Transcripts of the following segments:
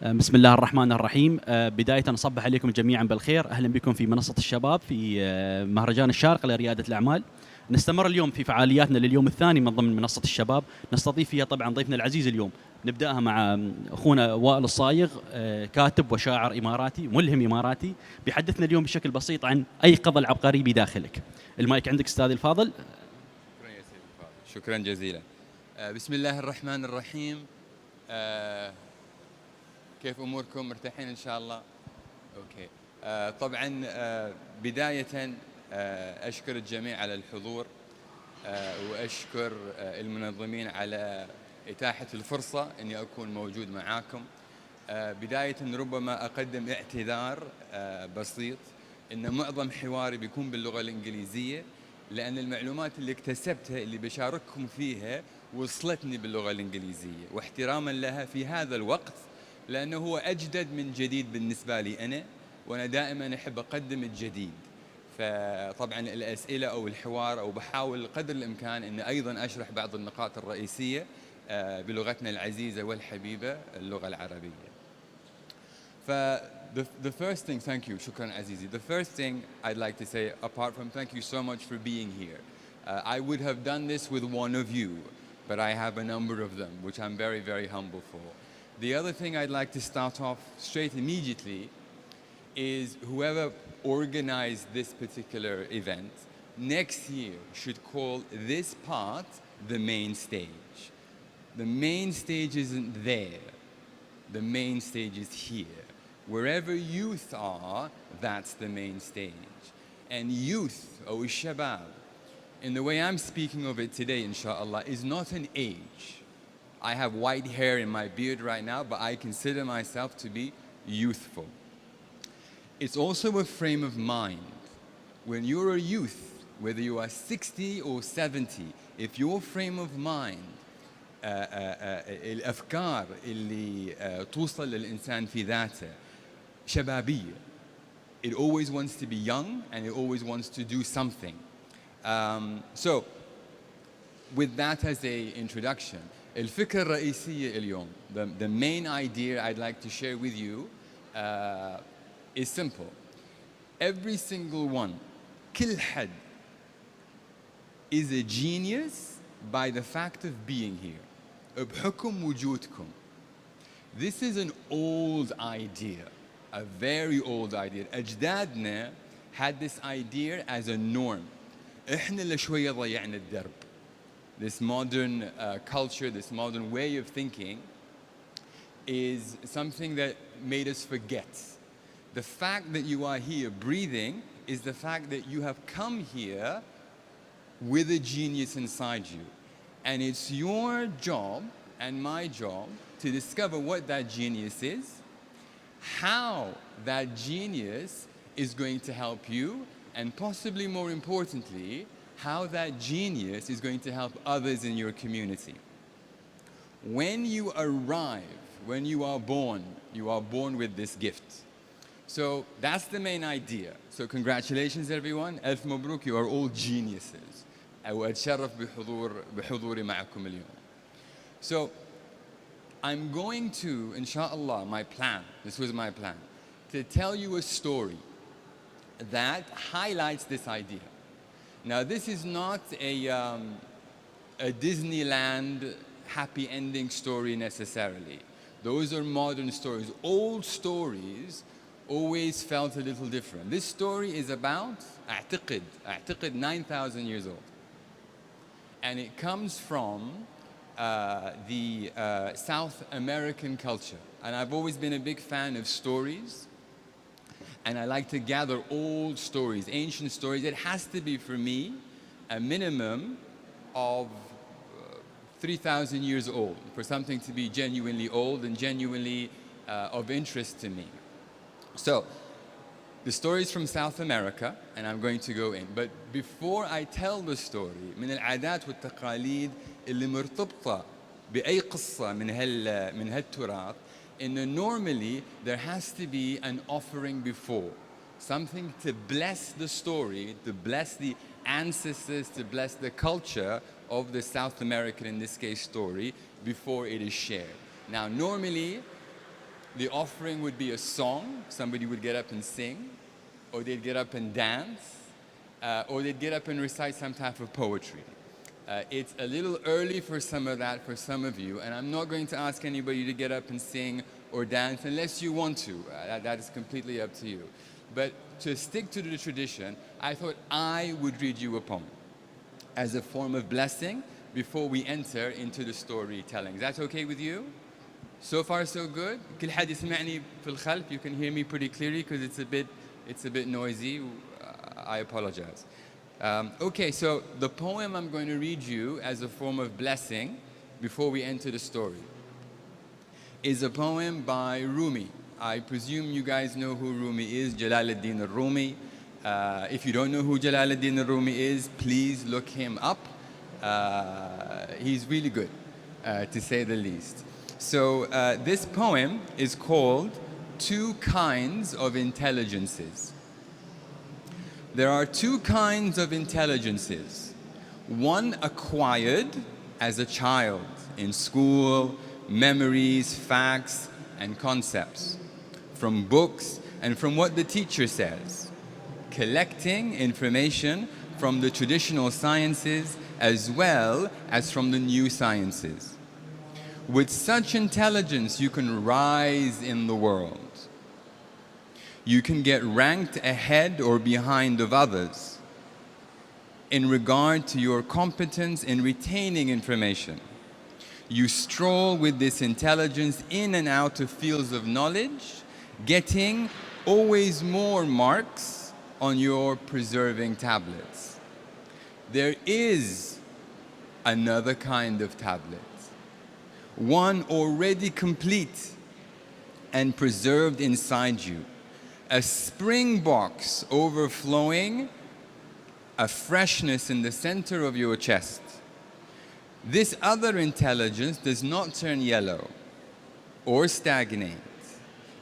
بسم الله الرحمن الرحيم. بداية أصبح عليكم جميعا بالخير. أهلا بكم في منصة الشباب في مهرجان الشارقة لريادة الأعمال. نستمر اليوم في فعالياتنا لليوم الثاني من ضمن منصة الشباب، نستضيف فيها طبعا ضيفنا العزيز اليوم. نبدأها مع أخونا وائل الصايغ، كاتب وشاعر إماراتي، ملهم إماراتي، بيحدثنا اليوم بشكل بسيط عن أيقظ العبقري بداخلك. المايك عندك أستاذي الفاضل. شكرا يا سيدي الفاضل، شكرا جزيلا. بسم الله الرحمن الرحيم. كيف اموركم؟ مرتاحين ان شاء الله؟ اوكي. طبعا بدايه اشكر الجميع على الحضور، واشكر المنظمين على اتاحه الفرصه اني اكون موجود معاكم. بدايه ربما اقدم اعتذار بسيط ان معظم حواري بيكون باللغه الانجليزيه، لان المعلومات اللي اكتسبتها اللي بشارككم فيها وصلتني باللغه الانجليزيه، واحتراما لها في هذا الوقت، لانه هو اجدد من جديد بالنسبه لي انا، وانا دائما احب اقدم الجديد. فطبعا الاسئله او الحوار او بحاول قدر الامكان ان ايضا اشرح بعض النقاط الرئيسيه بلغتنا العزيزه والحبيبه اللغه العربيه. The first thing, thank you, shukran Azizi. The first thing I'd like to say, apart from thank you so much for being here, I would have done this with one of you, but I have a number of them, which I'm very, very humble for. The other thing I'd like to start off straight immediately is whoever organized this particular event next year should call this part the main stage. The main stage isn't there. The main stage is here. Wherever youth are, that's the main stage. And youth, or shabab, in the way I'm speaking of it today, inshallah, is not an age. I have white hair in my beard right now, but I consider myself to be youthful. It's also a frame of mind. When you're a youth, whether you are 60 or 70, if your frame of mind الأفكار اللي توصل للإنسان في ذاته شبابية, it always wants to be young and it always wants to do something. So with that as a introduction, الفكرة الرئيسية اليوم, the main idea I'd like to share with you is simple. Every single one, كل حد, is a genius by the fact of being here. بحكم وجودكم. This is an old idea, a very old idea. أجدادنا had this idea as a norm. إحنا اللي شوية ضيعنا الدرب. This modern culture, this modern way of thinking is something that made us forget. The fact that you are here breathing is the fact that you have come here with a genius inside you. And it's your job and my job to discover what that genius is, how that genius is going to help you, and possibly more importantly, how that genius is going to help others in your community. When you arrive, when you are born with this gift. So that's the main idea. So congratulations everyone, ألف مبروك, you are all geniuses. وأتشرف بحضوري معكم اليوم. So I'm going to, inshallah, my plan, this was my plan, to tell you a story that highlights this idea. Now this is not a Disneyland happy ending story necessarily. Those are modern stories. Old stories always felt a little different. This story is about, أعتقد 9,000 years old. And it comes from the South American culture. And I've always been a big fan of stories. And I like to gather old stories, ancient stories. It has to be, for me, a minimum of 3,000 years old for something to be genuinely old and genuinely of interest to me. So the story is from South America, and I'm going to go in. But before I tell the story, من العادات والتقاليد اللي مرتبطة بأي قصة من هالتراث, normally there has to be an offering before, something to bless the story, to bless the ancestors, to bless the culture of the South American, in this case, story, before it is shared. Now, normally, The offering would be a song. Somebody would get up and sing, or they'd get up and dance, or they'd get up and recite some type of poetry. It's a little early for some of that for some of you, and I'm not going to ask anybody to get up and sing or dance unless you want to. That is completely up to you. But to stick to the tradition, I thought I would read you a poem as a form of blessing before we enter into the storytelling. Is that okay with you? So far, so good. كل حد يسمعني في الخلف. You can hear me pretty clearly because it's a bit noisy. I apologize. Okay, so the poem I'm going to read you as a form of blessing before we enter the story is a poem by Rumi. I presume you guys know who Rumi is, Jalaluddin al-Rumi. If you don't know who Jalaluddin al-Rumi is, please look him up. He's really good, to say the least. So this poem is called Two Kinds of Intelligences. There are two kinds of intelligences. One acquired as a child in school, memories, facts, and concepts, from books and from what the teacher says, collecting information from the traditional sciences as well as from the new sciences. With such intelligence, you can rise in the world. You can get ranked ahead or behind of others in regard to your competence in retaining information. You stroll with this intelligence in and out of fields of knowledge, getting always more marks on your preserving tablets. There is another kind of tablet, one already complete and preserved inside you, a spring box overflowing, a freshness in the center of your chest. This other intelligence does not turn yellow or stagnate.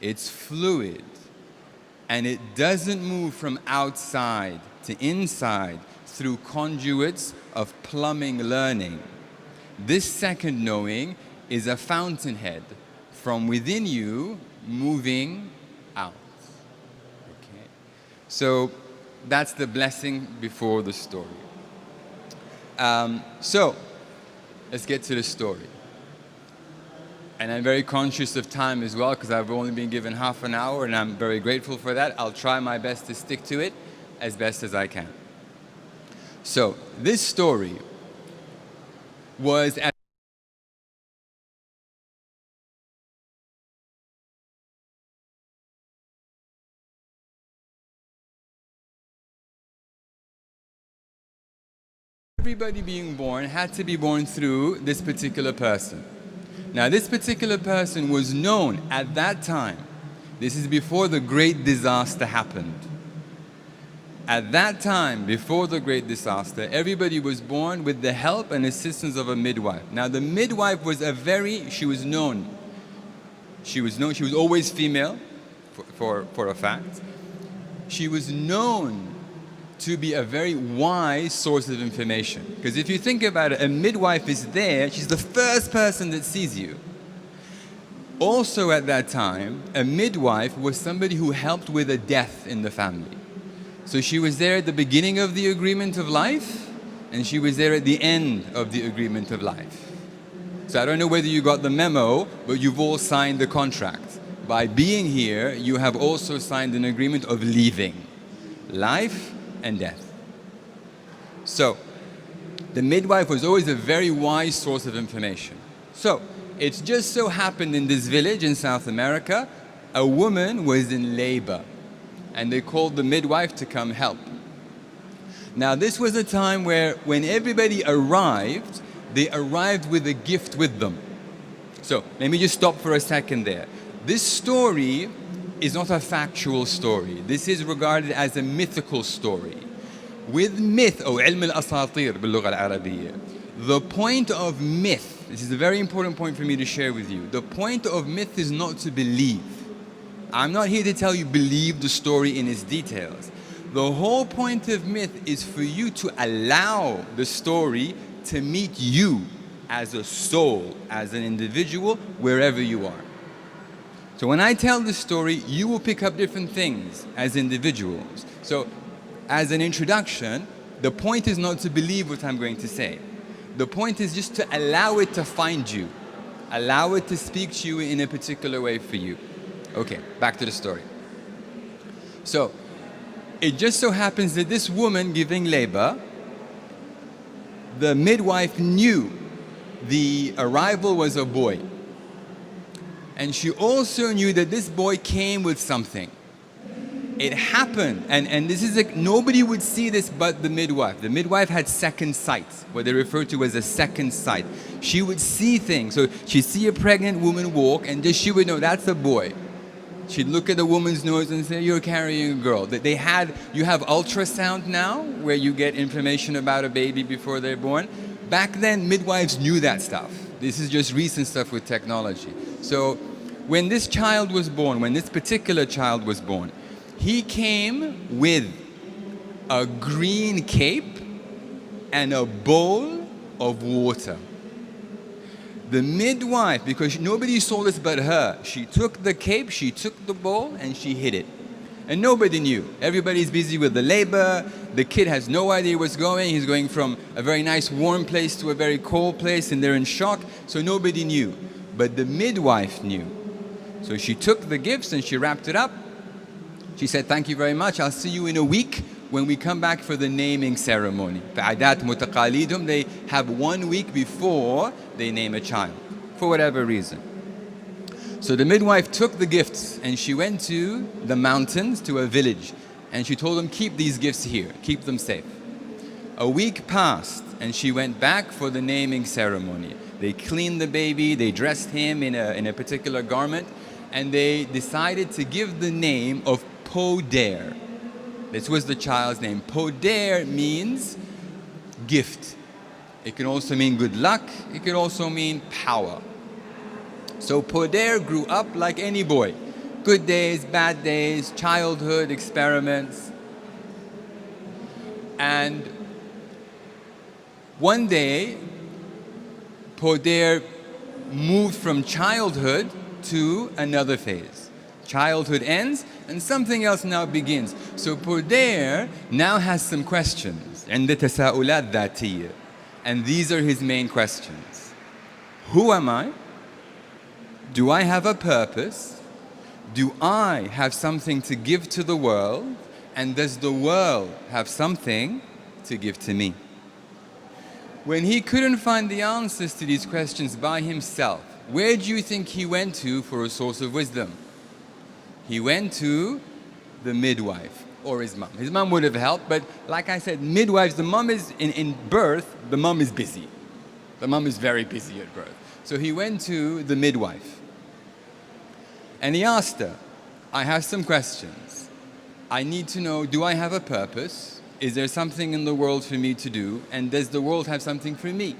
It's fluid, and it doesn't move from outside to inside through conduits of plumbing learning. This second knowing is a fountainhead from within you moving out. Okay. So that's the blessing before the story. So let's get to the story. And I'm very conscious of time as well because I've only been given half an hour and I'm very grateful for that. I'll try my best to stick to it as best as I can. So this story was at everybody being born had to be born through this particular person. Now, this particular person was known at that time. This is before the great disaster happened. At that time, before the great disaster, everybody was born with the help and assistance of a midwife. Now, the midwife was she was known. She was always female, for a fact. She was known to be a very wise source of information. Because if you think about it, a midwife is there, she's the first person that sees you. Also at that time, a midwife was somebody who helped with a death in the family. So she was there at the beginning of the agreement of life, and she was there at the end of the agreement of life. So I don't know whether you got the memo, but you've all signed the contract. By being here, you have also signed an agreement of leaving. Life and death. So, the midwife was always a very wise source of information. So, it just so happened in this village in South America, a woman was in labor, and they called the midwife to come help. Now, this was a time where when everybody arrived, they arrived with a gift with them. So, let me just stop for a second there. This story is not a factual story. This is regarded as a mythical story. With myth, أو علم الأساطير باللغة العربية, the point of myth, this is a very important point for me to share with you. The point of myth is not to believe. I'm not here to tell you believe the story in its details. The whole point of myth is for you to allow the story to meet you as a soul, as an individual, wherever you are. So when I tell this story, you will pick up different things as individuals. So as an introduction, the point is not to believe what I'm going to say. The point is just to allow it to find you. Allow it to speak to you in a particular way for you. Okay, back to the story. So it just so happens that this woman giving labor, the midwife knew the arrival was a boy. And she also knew that this boy came with something. It happened, and this is nobody would see this but the midwife. The midwife had second sight, what they refer to as a second sight. She would see things. So she'd see a pregnant woman walk, and just she would know that's a boy. She'd look at the woman's nose and say, "You're carrying a girl." You have ultrasound now, where you get information about a baby before they're born. Back then, midwives knew that stuff. This is just recent stuff with technology. So when this child was born, when this particular child was born, he came with a green cape and a bowl of water. The midwife, because nobody saw this but her, she took the cape, she took the bowl, and she hid it. And nobody knew. Everybody's busy with the labor. The kid has no idea what's going. He's going from a very nice warm place to a very cold place, and they're in shock, so nobody knew. But the midwife knew. So she took the gifts and she wrapped it up. She said, "Thank you very much. I'll see you in a week when we come back for the naming ceremony." Adat mutaqalidhum, they have 1 week before they name a child, for whatever reason. So the midwife took the gifts and she went to the mountains, to a village, and she told them, "Keep these gifts here, keep them safe." A week passed and she went back for the naming ceremony. They cleaned the baby, they dressed him in a particular garment, and they decided to give the name of Poder. This was the child's name. Poder means gift. It can also mean good luck. It can also mean power. So Poder grew up like any boy. Good days, bad days, childhood experiments. And one day, Poder moved from childhood to another phase. Childhood ends and something else now begins. So Poder now has some questions. عند تساؤلات ذاتية. And these are his main questions. Who am I? Do I have a purpose? Do I have something to give to the world? And does the world have something to give to me? When he couldn't find the answers to these questions by himself, where do you think he went to for a source of wisdom? He went to the midwife or his mom. His mom would have helped, but like I said, midwives, the mom is, in birth, the mom is busy. The mom is very busy at birth. So he went to the midwife. And he asked her, "I have some questions. I need to know, do I have a purpose? Is there something in the world for me to do? And does the world have something for me?"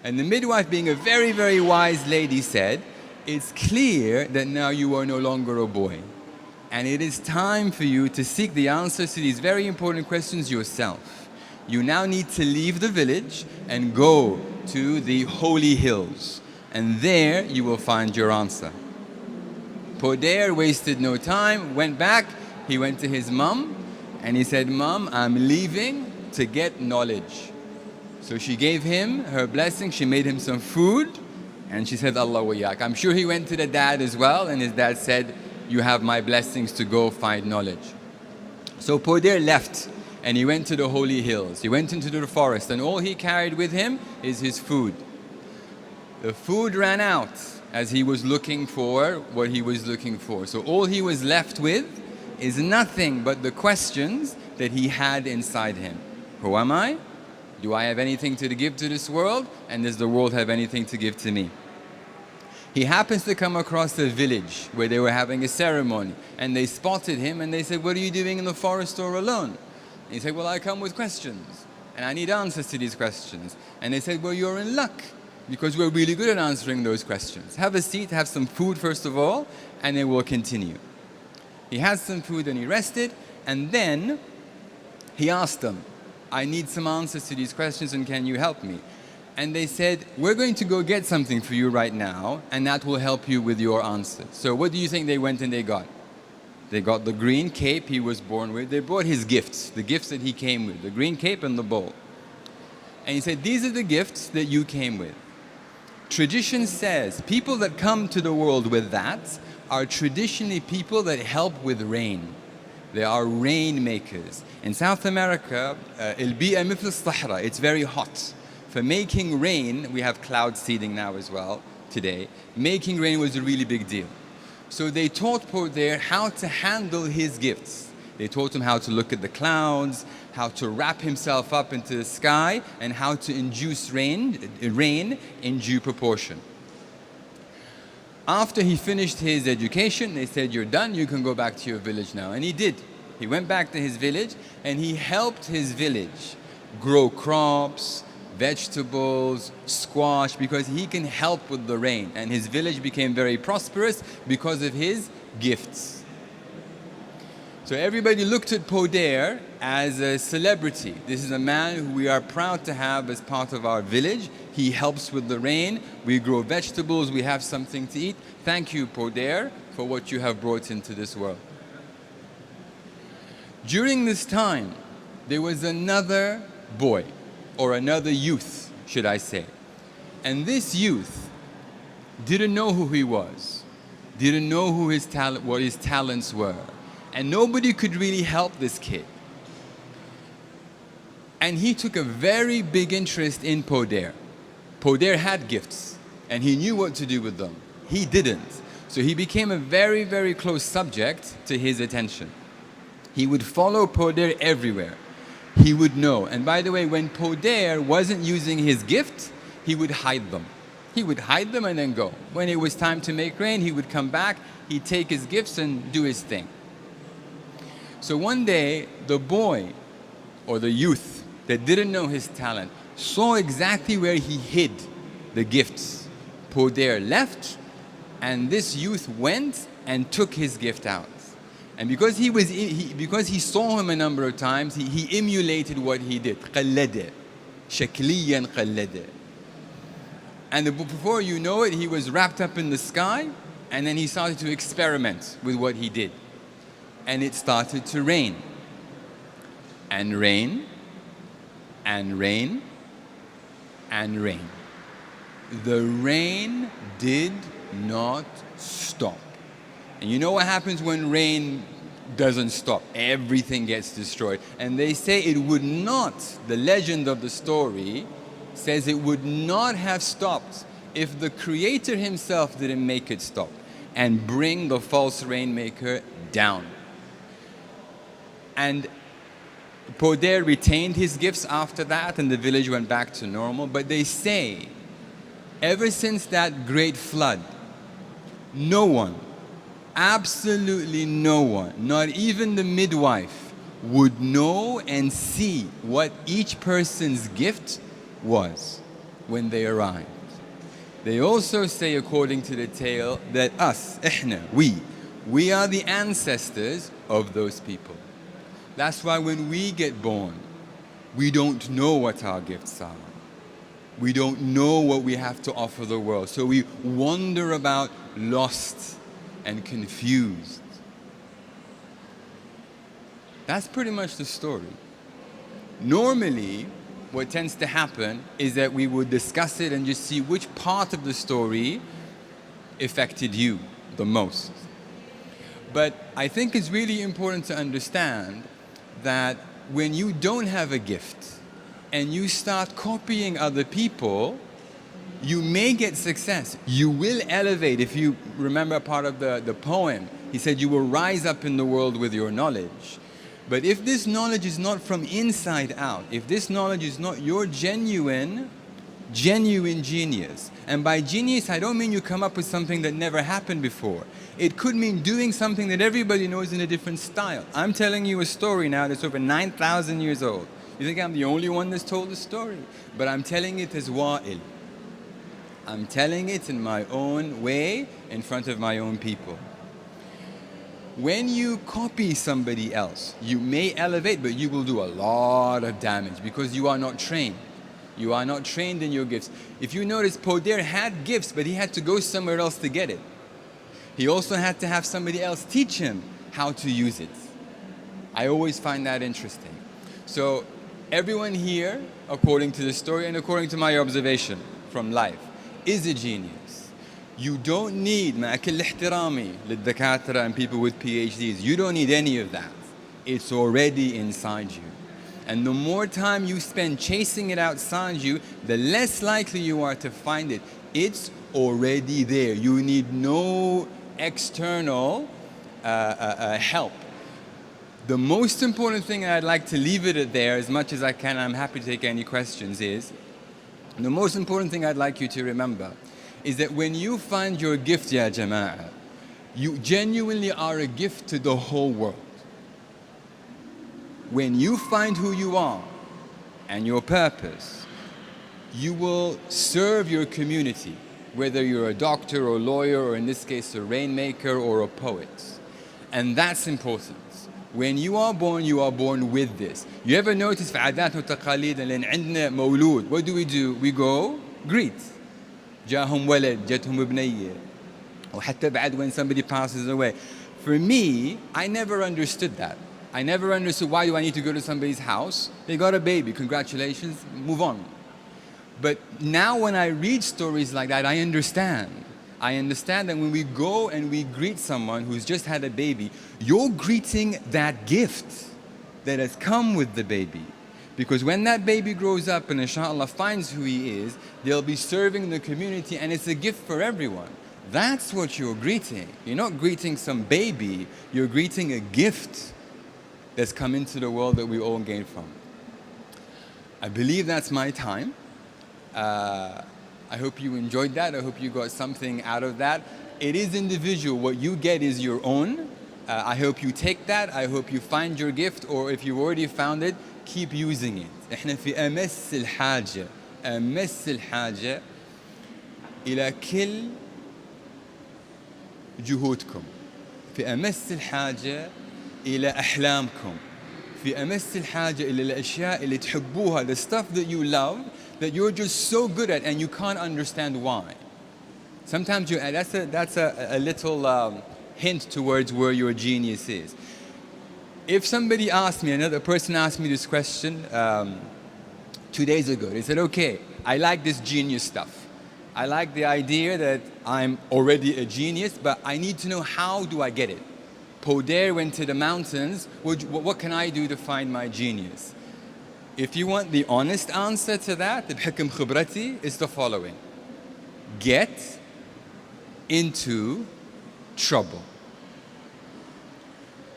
And the midwife, being a very, very wise lady, said, "It's clear that now you are no longer a boy. And it is time for you to seek the answers to these very important questions yourself. You now need to leave the village and go to the holy hills. And there you will find your answer." Poder wasted no time, went back. He went to his mom and he said, "Mom, I'm leaving to get knowledge." So she gave him her blessing. She made him some food and she said, "Allah wa yak." I'm sure he went to the dad as well, and his dad said, "You have my blessings to go find knowledge." So Poder left and he went to the holy hills. He went into the forest, and all he carried with him is his food. The food ran out as he was looking for what he was looking for. So all he was left with is nothing but the questions that he had inside him. Who am I? Do I have anything to give to this world? And does the world have anything to give to me? He happens to come across a village where they were having a ceremony, and they spotted him and they said, "What are you doing in the forest all alone?" And he said, "Well, I come with questions and I need answers to these questions." And they said, "Well, you're in luck, because we're really good at answering those questions. Have a seat, have some food first of all, and then we'll continue." He had some food and he rested, and then he asked them, "I need some answers to these questions, and can you help me?" and they said, we're going to go get something for you right now, and that will help you with your answer. So what do you think they went and they got? They got the green cape he was born with. They brought his gifts, the gifts that he came with, the green cape and the bowl. And he said, these are the gifts that you came with. Tradition says people that come to the world with that are traditionally people that help with rain. They are rain makers. In South America, البيئة مثل الصحراء, it's very hot. For making rain, we have cloud seeding now as well today. Making rain was a really big deal. So they taught Poder how to handle his gifts. They taught him how to look at the clouds, how to wrap himself up into the sky, and how to induce rain in due proportion. After he finished his education, they said, you're done, you can go back to your village now. And he did. He went back to his village, and he helped his village grow crops, vegetables, squash, because he can help with the rain. And his village became very prosperous because of his gifts. So everybody looked at Poder as a celebrity. This is a man who we are proud to have as part of our village. He helps with the rain. We grow vegetables. We have something to eat. Thank you, Poder, for what you have brought into this world. During this time, there was another boy, or another youth, should I say. And this youth didn't know who he was, didn't know who what his talents were. And nobody could really help this kid. And he took a very big interest in Poder. Poder had gifts, and he knew what to do with them. He didn't. So he became a very, very close subject to his attention. He would follow Poder everywhere. He would know. And by the way, when Poder wasn't using his gift, he would hide them. He would hide them and then go. When it was time to make rain, he would come back, he'd take his gifts and do his thing. So one day, the boy, or the youth, that didn't know his talent, saw exactly where he hid the gifts. Poder left, and this youth went and took his gift out. And because he saw him a number of times, he emulated what he did. قلده. شكليا قلده. And before you know it, he was wrapped up in the sky, and then he started to experiment with what he did. And it started to rain. And rain, and rain, and rain. The rain did not stop. And you know what happens when rain doesn't stop? Everything gets destroyed. And they say it would not, the legend of the story says it would not have stopped if the Creator himself didn't make it stop and bring the false rainmaker down. And Poder retained his gifts after that, and the village went back to normal. But they say, ever since that great flood, no one, absolutely no one, not even the midwife, would know and see what each person's gift was when they arrived. They also say, according to the tale, that us, إحنا, we are the ancestors of those people. That's why when we get born, we don't know what our gifts are. We don't know what we have to offer the world. So we wander about lost and confused. That's pretty much the story. Normally, what tends to happen is that we would discuss it and just see which part of the story affected you the most. But I think it's really important to understand that when you don't have a gift and you start copying other people, you may get success. You will elevate. If you remember part of the poem, he said you will rise up in the world with your knowledge. But if this knowledge is not from inside out, if this knowledge is not your genuine genius, and by genius I don't mean you come up with something that never happened before. It could mean doing something that everybody knows in a different style. I'm telling you a story now that's over 9,000 years old. You think I'm the only one that's told the story? But I'm telling it as Wa'il. I'm telling it in my own way, in front of my own people. When you copy somebody else, you may elevate, but you will do a lot of damage because you are not trained. You are not trained in your gifts. If you notice, Poder had gifts, but he had to go somewhere else to get it. He also had to have somebody else teach him how to use it. I always find that interesting. So everyone here, according to the story and according to my observation from life, is a genius. You don't need, مع كل احترامي للدكاترة and people with PhDs, you don't need any of that. It's already inside you. And the more time you spend chasing it outside you, the less likely you are to find it. It's already there. You need no external help. The most important thing, and I'd like to leave it at there as much as I can, I'm happy to take any questions, is the most important thing I'd like you to remember is that when you find your gift, ya jama'ah, you genuinely are a gift to the whole world. When you find who you are and your purpose, you will serve your community, whether you're a doctor or lawyer or in this case a rainmaker or a poet. And that's important. When you are born with this. You ever notice في عاداتنا وتقاليدنا لأن عندنا مولود, what do? We go greet. جاهم ولد, جتهم بنية. وحتى بعد when somebody passes away. For me, I never understood that. I never understood why do I need to go to somebody's house? They got a baby, congratulations, move on. But now when I read stories like that, I understand. I understand that when we go and we greet someone who's just had a baby, you're greeting that gift that has come with the baby. Because when that baby grows up and inshallah finds who he is, they'll be serving the community and it's a gift for everyone. That's what you're greeting. You're not greeting some baby, you're greeting a gift that's come into the world that we all gain from. I believe that's my time. I hope you enjoyed that. I hope you got something out of that. It is individual. What you get is your own. I hope you take that. I hope you find your gift, or if you already found it, keep using it. إحنا في أمس الحاجة إلى كل جهودكم. في أمس الحاجة إلى أحلامكم. في أمس الحاجة إلى الأشياء اللي تحبوها, the stuff that you love, that you're just so good at and you can't understand why. Sometimes that's a little hint towards where your genius is. If somebody asked me, another person asked me this question 2 days ago, they said, okay, I like this genius stuff. I like the idea that I'm already a genius, but I need to know how do I get it. Poder went to the mountains, what can I do to find my genius? If you want the honest answer to that, بحكم خبرتي, is the following. Get into trouble.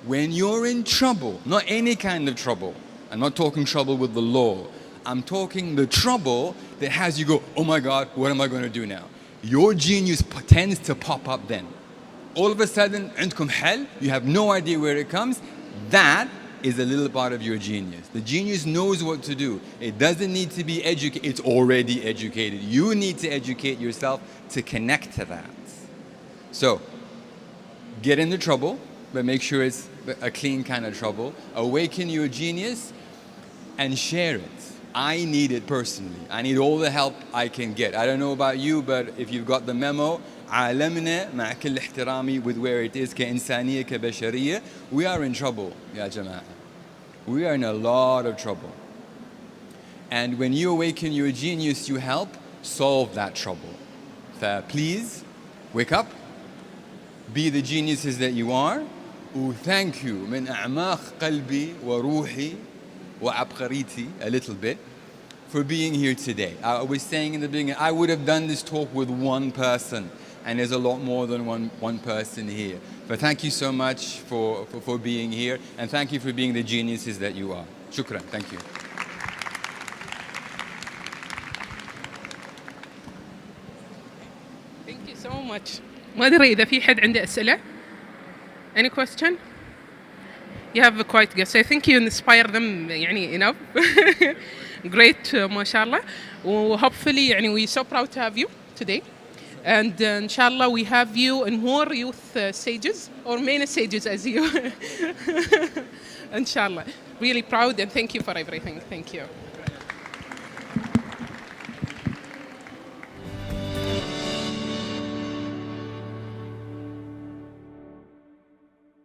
When you're in trouble, not any kind of trouble, I'm not talking trouble with the law, I'm talking the trouble that has you go, oh my God, what am I going to do now? Your genius tends to pop up then. All of a sudden, عندكم حل, you have no idea where it comes. That is a little part of your genius. The genius knows what to do. It doesn't need to be educated, it's already educated. You need to educate yourself to connect to that. So, get into trouble, but make sure it's a clean kind of trouble. Awaken your genius and share it. I need it personally. I need all the help I can get. I don't know about you, but if you've got the memo, عالمنا مع كل احترامي with where it is كإنسانية كبشرية, we are in trouble, يا جماعة. We are in a lot of trouble. And when you awaken your genius, you help solve that trouble. So please, wake up, be the geniuses that you are. Thank you من أعماق قلبي وروحي وعبقريتي a little bit for being here today. I was saying in the beginning, I would have done this talk with one person, and there's a lot more than one person here. But thank you so much for being here, and thank you for being the geniuses that you are. Shukran. Thank you. Thank you so much. ما أدري إذا في حد عنده أسئلة. Any question? You have a quiet guest. I think you inspire them يعني enough. Great, mashallah. Hopefully يعني we're so proud to have you today. And inshallah we have you in more youth stages or main stages as you. Inshallah. Really proud and thank you for everything. Thank you.